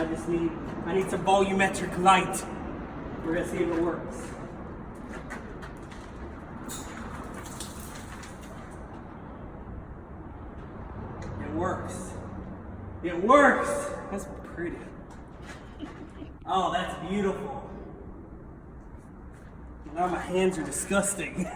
I need some volumetric light. We're gonna see if it works. It works. It works! That's pretty. Oh, that's beautiful. Now my hands are disgusting.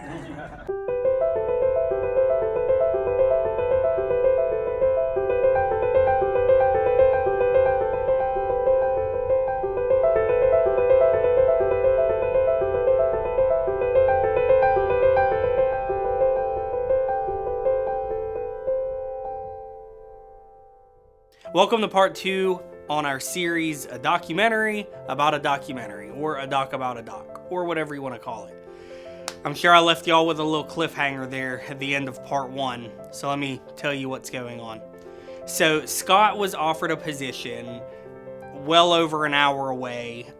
Welcome to part 2 on our series, A Documentary About a Documentary, or A Doc About a Doc, or whatever you want to call it. I'm sure I left y'all with a little cliffhanger there at the end of part 1, so let me tell you what's going on. So Scott was offered a position well over an hour away,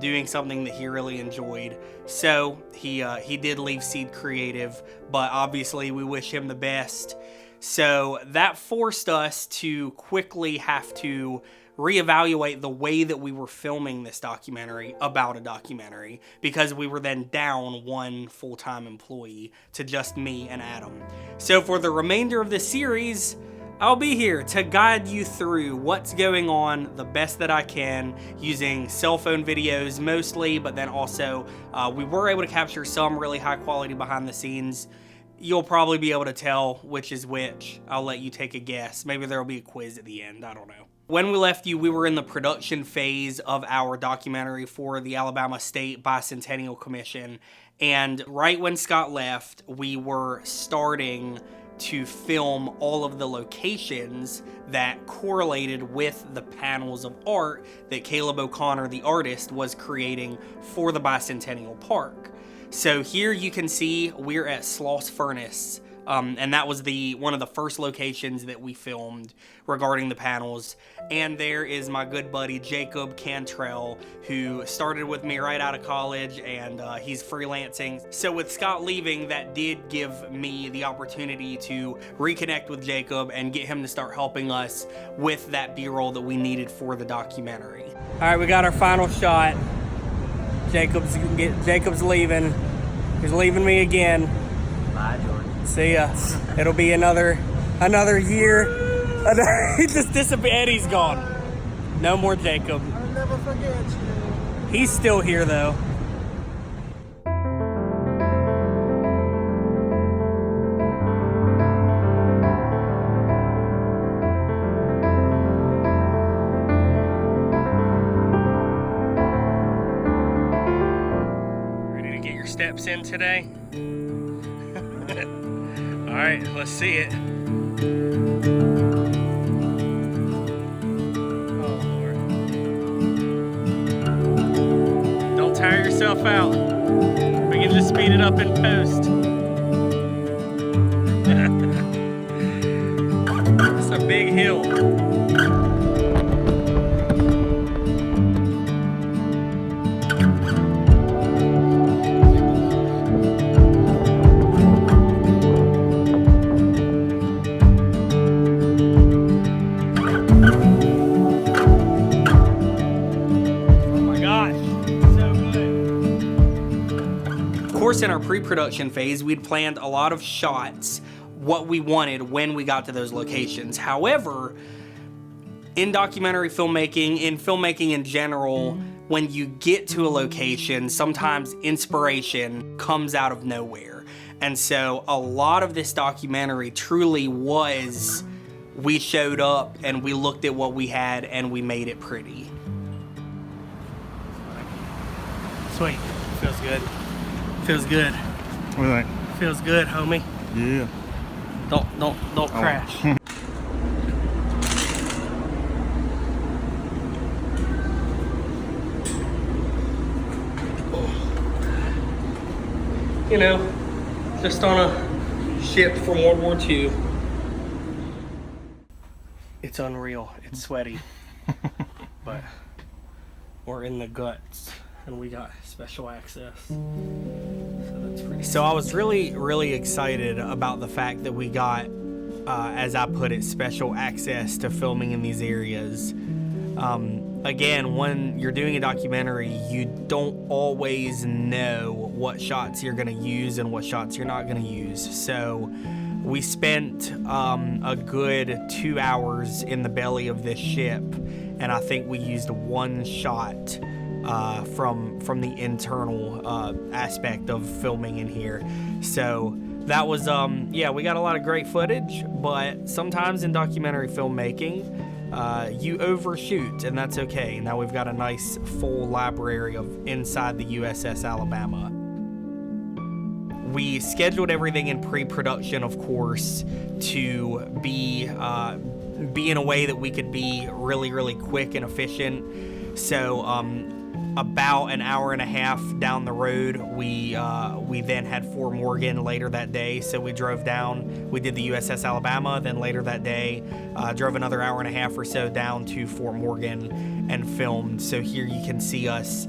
doing something that he really enjoyed. So he did leave Seed Creative, but obviously we wish him the best. So that forced us to quickly have to reevaluate the way that we were filming this documentary about a documentary, because we were then down one full-time employee to just me and Adam. So for the remainder of the series, I'll be here to guide you through what's going on the best that I can, using cell phone videos mostly, but then also we were able to capture some really high quality behind the scenes. You'll probably be able to tell which is which. I'll let you take a guess. Maybe there'll be a quiz at the end, I don't know. When we left you, we were in the production phase of our documentary for the Alabama State Bicentennial Commission, and right when Scott left, we were starting to film all of the locations that correlated with the panels of art that Caleb O'Connor, the artist, was creating for the Bicentennial Park. So here you can see we're at Sloss Furnace, and that was one of the first locations that we filmed regarding the panels. And there is my good buddy Jacob Cantrell, who started with me right out of college, and he's freelancing. So with Scott leaving, that did give me the opportunity to reconnect with Jacob and get him to start helping us with that B-roll that we needed for the documentary. All right, we got our final shot. Jacob's leaving. He's leaving me again. Bye, Jordan. See ya. It'll be another year. He just disappeared. Eddie's gone. No more Jacob. I'll never forget you. He's still here though. Steps in today. All right, let's see it. Oh Lord. Don't tire yourself out. We can just speed it up in post. It's a big hill. In our pre-production phase, we'd planned a lot of shots, what we wanted when we got to those locations. However, in documentary filmmaking, in filmmaking in general, when you get to a location, sometimes inspiration comes out of nowhere. And so a lot of this documentary truly was, we showed up and we looked at what we had and we made it pretty. Sweet. Feels good. Feels good. What do you think? Feels good, homie. Yeah. Don't crash. You know, just on a ship from World War II. It's unreal. It's sweaty. But we're in the guts. And we got special access. So I was really excited about the fact that we got, as I put it, special access to filming in these areas. Again, when you're doing a documentary, you don't always know what shots you're going to use and what shots you're not going to use. So we spent a good 2 hours in the belly of this ship, and I think we used one shot from the internal aspect of filming in here. So that was we got a lot of great footage, but sometimes in documentary filmmaking you overshoot, and that's okay. Now we've got a nice full library of inside the USS Alabama. We scheduled everything in pre-production, of course, to be in a way that we could be really, really quick and efficient. So about an hour and a half down the road, we then had Fort Morgan later that day. So we drove down, we did the USS Alabama, then later that day drove another hour and a half or so down to Fort Morgan and filmed. So here you can see us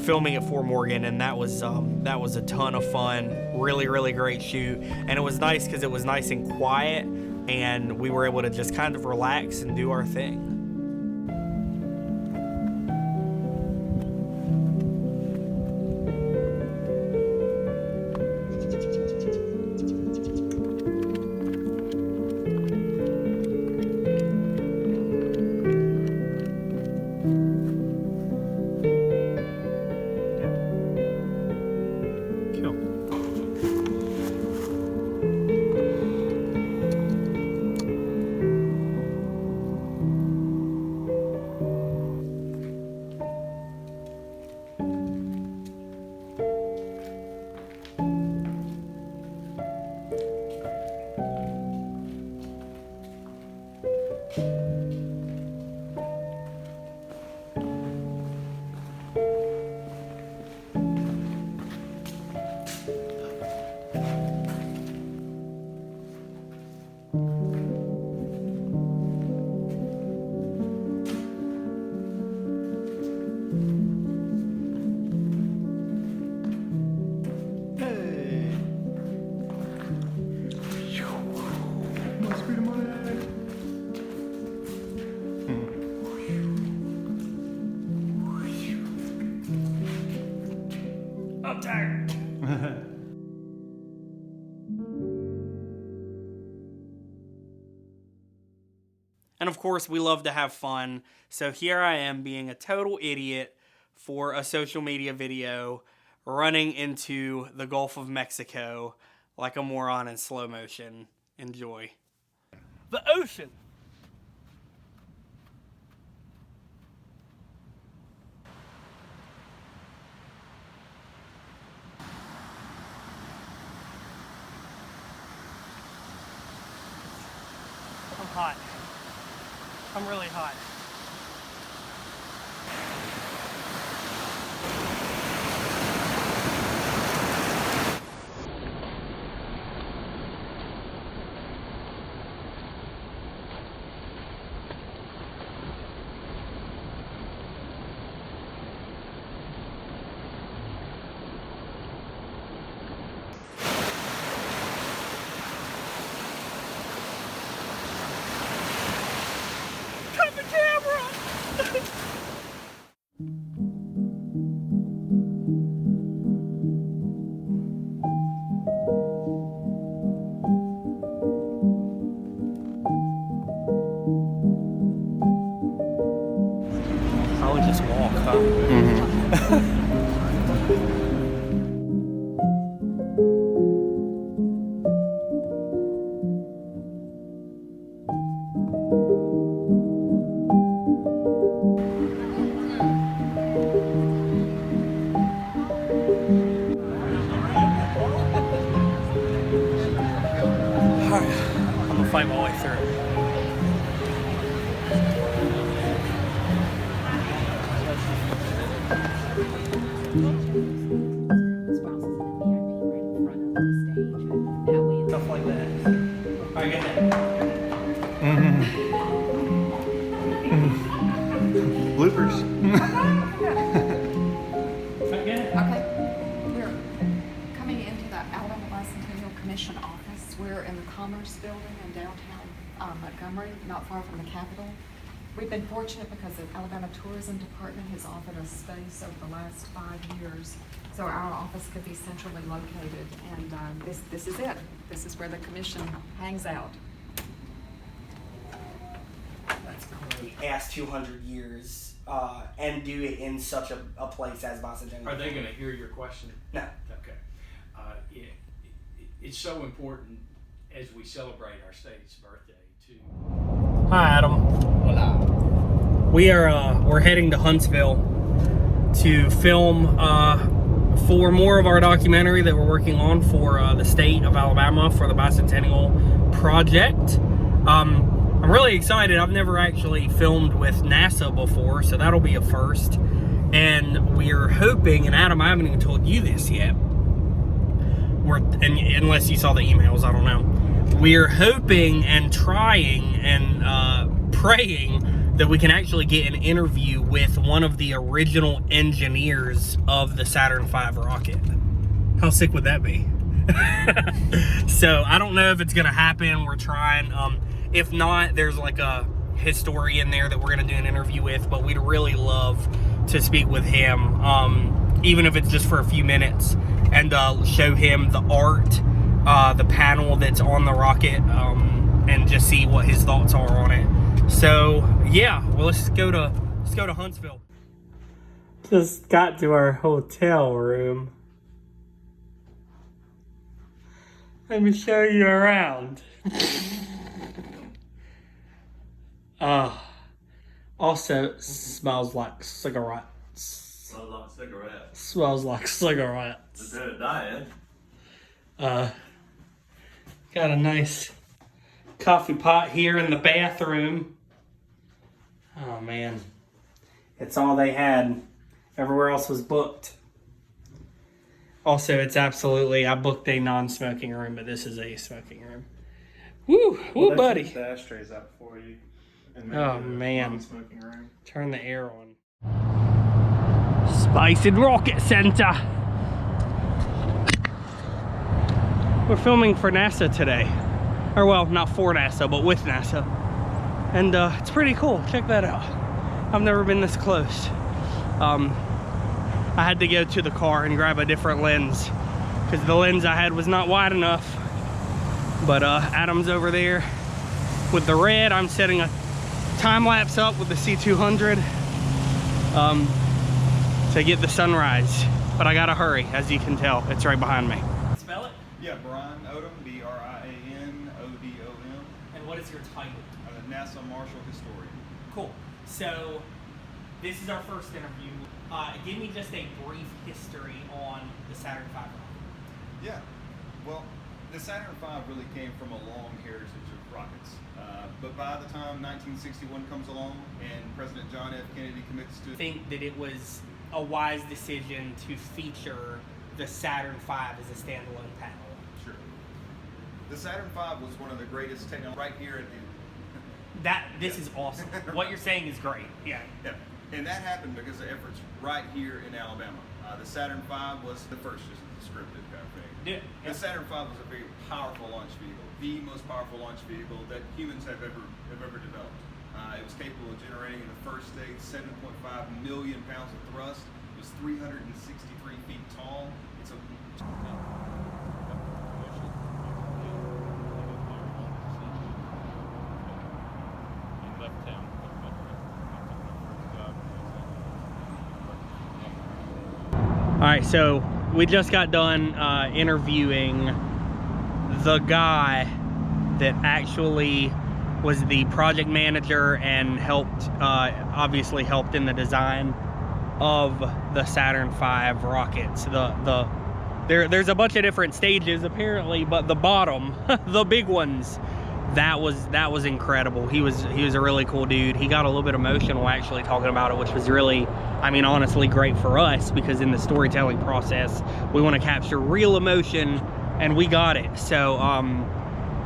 filming at Fort Morgan, and that was a ton of fun. Really, really great shoot, and it was nice because it was nice and quiet, and we were able to just kind of relax and do our thing. I'm tired. And of course, we love to have fun. So here I am being a total idiot for a social media video, running into the Gulf of Mexico like a moron in slow motion. Enjoy. The ocean. I'm hot. I'm really hot. Probably just walk, huh? I'm gonna fight my way through. Stuff like that. Alright, get that. Bloopers. Again. Okay, we're coming into the Alabama Bicentennial Commission office. We're in the Commerce Building in downtown Montgomery, not far from the Capitol. We've been fortunate because the Alabama Tourism Department has offered us space over the last 5 years, so our office could be centrally located, and this is it. This is where the commission hangs out. That's great. Ask 200 years and do it in such a place as Bicentennial. Are they going to hear your question? No. Okay. It's so important as we celebrate our state's birthday to. Hi, Adam. Hola. We're heading to Huntsville to film for more of our documentary that we're working on for the state of Alabama for the Bicentennial Project. I'm really excited. I've never actually filmed with NASA before, so that'll be a first. And we're hoping, and Adam, I haven't even told you this yet. Unless you saw the emails, I don't know. We're hoping and trying and praying that we can actually get an interview with one of the original engineers of the Saturn V rocket. How sick would that be? So I don't know if it's gonna happen. We're trying. If not, there's like a historian there that we're gonna do an interview with, but we'd really love to speak with him, even if it's just for a few minutes, and show him the art, the panel that's on the rocket, and just see what his thoughts are on it. So yeah, well, let's go to Huntsville. Just got to our hotel room. Let me show you around. Also smells like cigarettes. Smells like cigarettes. Smells like cigarettes. They're dying. Got a nice coffee pot here in the bathroom. Oh man, it's all they had. Everywhere else was booked. Also, it's absolutely, I booked a non-smoking room, but this is a smoking room. Woo, woo, buddy. The ashtrays out for you. And Oh, man. Non-smoking room. Turn the air on. Space and Rocket Center. We're filming for NASA today. Or well, not for NASA, but with NASA. And it's pretty cool. Check that out. I've never been this close. I had to go to the car and grab a different lens because the lens I had was not wide enough. But Adam's over there with the red. I'm setting a time lapse up with the C200 to get the sunrise. But I gotta hurry, as you can tell. It's right behind me. Spell it. Yeah, Brian Odom, B-R-I-A-N-O-D-O-M. And what is your title? NASA Marshall Historian. Cool. So this is our first interview. Give me just a brief history on the Saturn V rocket. Yeah, well, the Saturn V really came from a long heritage of rockets. But by the time 1961 comes along and President John F. Kennedy commits to... I think that it was a wise decision to feature the Saturn V as a standalone panel. Sure. The Saturn V was one of the greatest technology right here at the... This is awesome. What you're saying is great. Yeah. Yeah, and that happened because of efforts right here in Alabama. The Saturn V was the first just scripted kind of thing. Yeah. The Saturn V was a very powerful launch vehicle, the most powerful launch vehicle that humans have ever developed. It was capable of generating in the first stage 7.5 million pounds of thrust. It was 363 feet tall. It's a All right, so we just got done interviewing the guy that actually was the project manager and helped, obviously helped in the design of the Saturn V rockets. There's a bunch of different stages apparently, but the bottom, the big ones, that was incredible. He was a really cool dude. He got a little bit emotional actually talking about it, which was really, I mean, honestly great for us because in the storytelling process, we want to capture real emotion, and we got it. So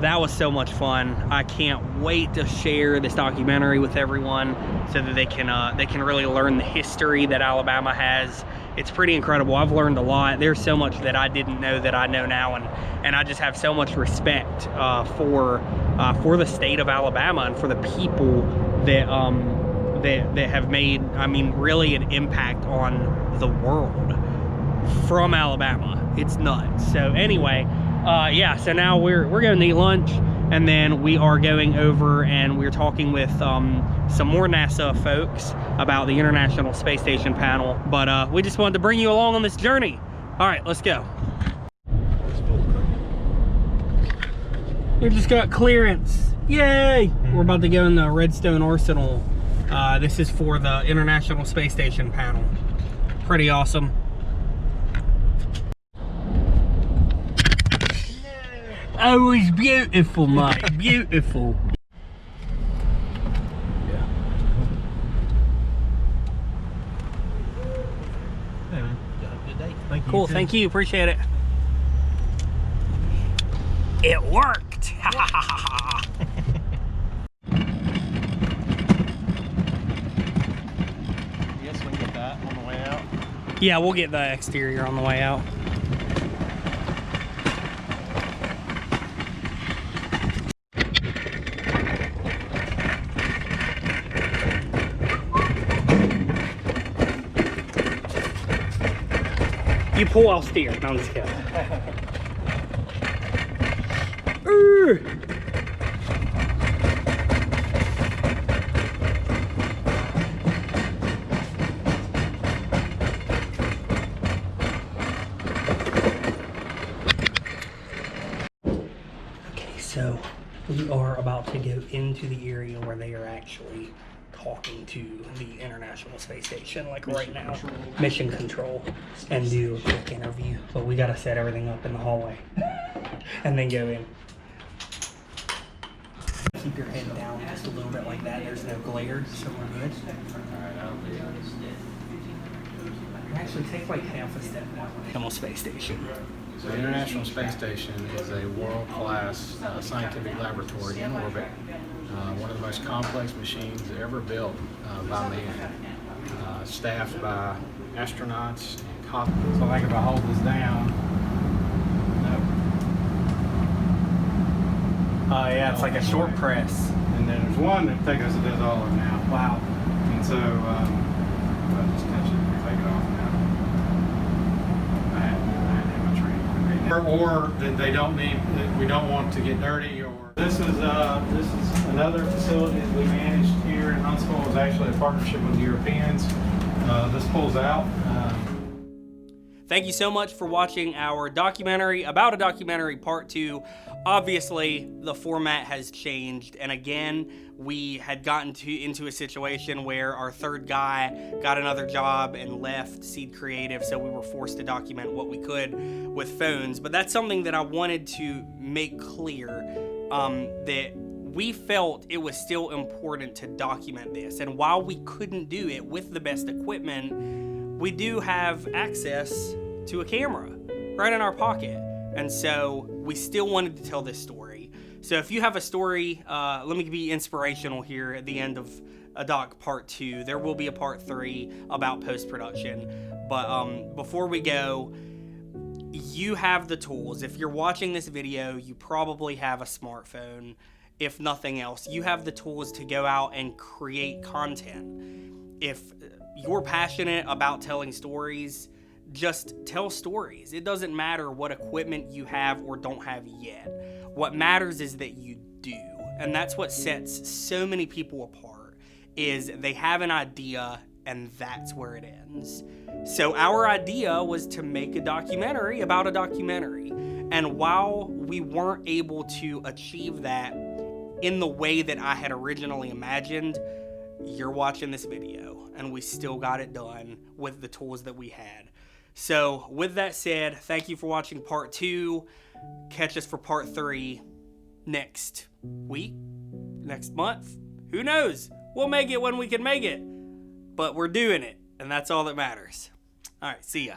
that was so much fun. I can't wait to share this documentary with everyone so that they can really learn the history that Alabama has. It's pretty incredible. I've learned a lot. There's so much that I didn't know that I know now, and I just have so much respect for the state of Alabama and for the people that that have made, I mean, really an impact on the world from Alabama. It's nuts. So anyway, yeah, so now we're going to eat lunch, and then we are going over and we're talking with some more NASA folks about the International Space Station panel. But we just wanted to bring you along on this journey. All right, let's go. We just got clearance. Yay! We're about to go in the Redstone Arsenal. This is for the International Space Station panel. Pretty awesome. Oh, it's beautiful, mate. Beautiful. Yeah. Hey, man. You have a good day. Thank you. Cool, thank you. Appreciate it. It worked. Yes, we can get that on the way out. Yeah, we'll get the exterior on the way out. You pull, I'll steer. No, I'm just kidding. Okay, so we are about to go into the area where they are actually talking to the International Space Station, like right now, mission control, and do a quick interview. But we gotta set everything up in the hallway and then go in. Keep your head down just a little bit like that. There's no glare, so we're good. Actually, take like half a step down. International Space Station. So the International Space Station is a world-class scientific laboratory in orbit. One of the most complex machines ever built by man, staffed by astronauts and copilots. So I think if I hold this down, Oh yeah, it's like a short press. and then there's one that takes us, it does all of them now. Wow. And so I'll just touch it and take it off now. I had my training. Or that they don't need, that we don't want to get dirty. Or this is another facility that we managed here in Huntsville. It was actually a partnership with the Europeans. This pulls out. Thank you so much for watching our documentary about a documentary part 2. Obviously, the format has changed, and again, we had gotten into a situation where our third guy got another job and left Seed Creative, so we were forced to document what we could with phones. But that's something that I wanted to make clear, that we felt it was still important to document this. And while we couldn't do it with the best equipment, we do have access to a camera right in our pocket. And so we still wanted to tell this story. So if you have a story, let me be inspirational here at the end of a doc part 2. There will be a part 3 about post-production. But before we go, you have the tools. If you're watching this video, you probably have a smartphone. If nothing else, you have the tools to go out and create content. If you're passionate about telling stories, just tell stories. It doesn't matter what equipment you have or don't have yet. What matters is that you do. And that's what sets so many people apart, is they have an idea and that's where it ends. So our idea was to make a documentary about a documentary. And while we weren't able to achieve that in the way that I had originally imagined, you're watching this video and we still got it done with the tools that we had. So with that said, thank you for watching part 2. Catch us for part 3 next week, next month. Who knows? We'll make it when we can make it, but we're doing it, and that's all that matters. All right, see ya.